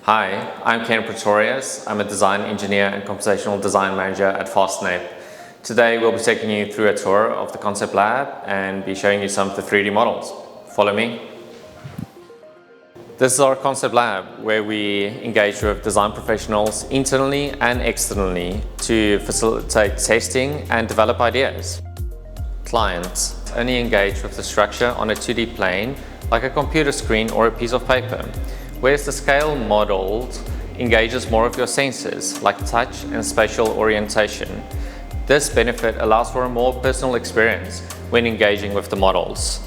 Hi, I'm Pretorius. I'm a design engineer and computational design manager at Fast Epp. Today we'll be taking you through a tour of the concept lab and be showing you some of the 3D models. Follow me. This is our concept lab where we engage with design professionals internally and externally to facilitate testing and develop ideas. Clients only engage with the structure on a 2D plane like a computer screen or a piece of paper, whereas the scale model engages more of your senses like touch and spatial orientation. This benefit allows for a more personal experience when engaging with the models.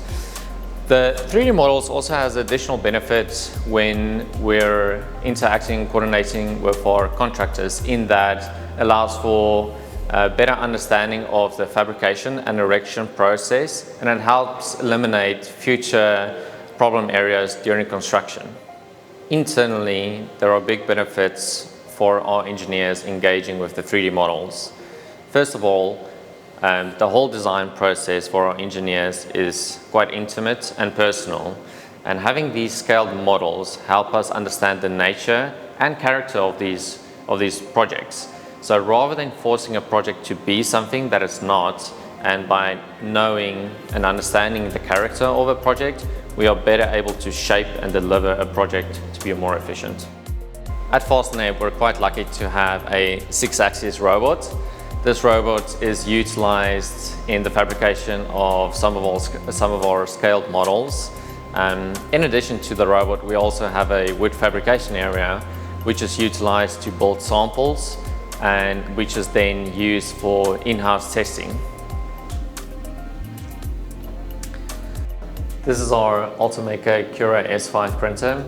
The 3D models also has additional benefits when we're interacting and coordinating with our contractors, in that allows for a better understanding of the fabrication and erection process, and it helps eliminate future problem areas during construction. Internally, there are big benefits for our engineers engaging with the 3D models. First of all, the whole design process for our engineers is quite intimate and personal, and having these scaled models help us understand the nature and character of these projects. So rather than forcing a project to be something that it's not, and by knowing and understanding the character of a project, we are better able to shape and deliver a project to be more efficient. At Fast Epp, we're quite lucky to have a 6-axis robot. This robot is utilized in the fabrication of some of our scaled models. In addition to the robot, we also have a wood fabrication area, which is utilized to build samples and which is then used for in-house testing. This is our Ultimaker Cura S5 printer.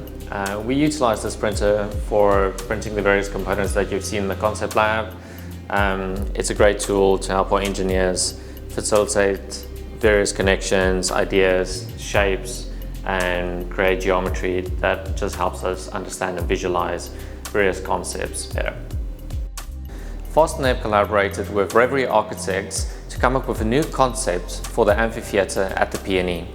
We utilize this printer for printing the various components that you've seen in the concept lab. It's a great tool to help our engineers facilitate various connections, ideas, shapes, and create geometry that just helps us understand and visualize various concepts better. Fast Epp collaborated with Reverie Architects to come up with a new concept for the amphitheater at the P&E.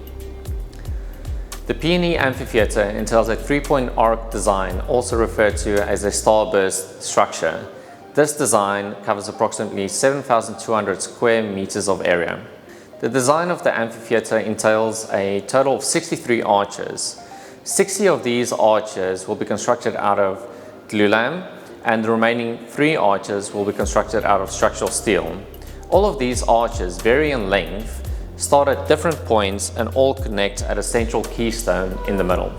The P&E amphitheater entails a 3-point arc design, also referred to as a starburst structure. This design covers approximately 7,200 square meters of area. The design of the amphitheater entails a total of 63 arches. 60 of these arches will be constructed out of glulam, and the remaining 3 arches will be constructed out of structural steel. All of these arches vary in length, start at different points, and all connect at a central keystone in the middle.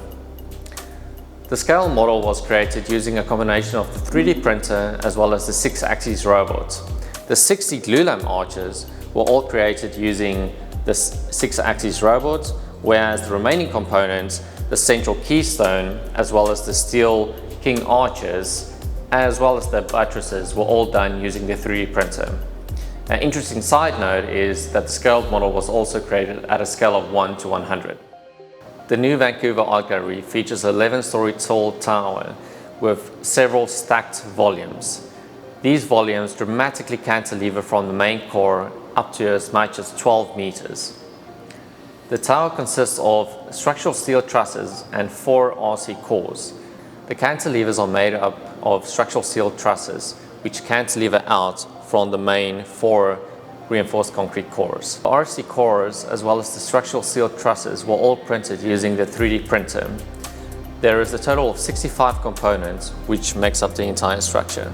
The scale model was created using a combination of the 3D printer as well as the 6-axis robot. The 60 glulam arches were all created using the 6-axis robot, whereas the remaining components, the central keystone as well as the steel king arches, as well as the buttresses, were all done using the 3D printer. An interesting side note is that the scaled model was also created at a scale of 1 to 100. The new Vancouver Art Gallery features an 11-story tall tower with several stacked volumes. These volumes dramatically cantilever from the main core up to as much as 12 meters. The tower consists of structural steel trusses and 4 RC cores. The cantilevers are made up of structural steel trusses, which cantilever out from the main 4 reinforced concrete cores. The RC cores, as well as the structural steel trusses, were all printed using the 3D printer. There is a total of 65 components, which makes up the entire structure.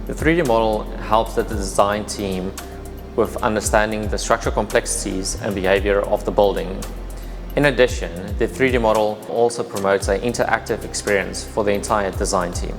The 3D model helps the design team with understanding the structural complexities and behavior of the building. In addition, the 3D model also promotes an interactive experience for the entire design team.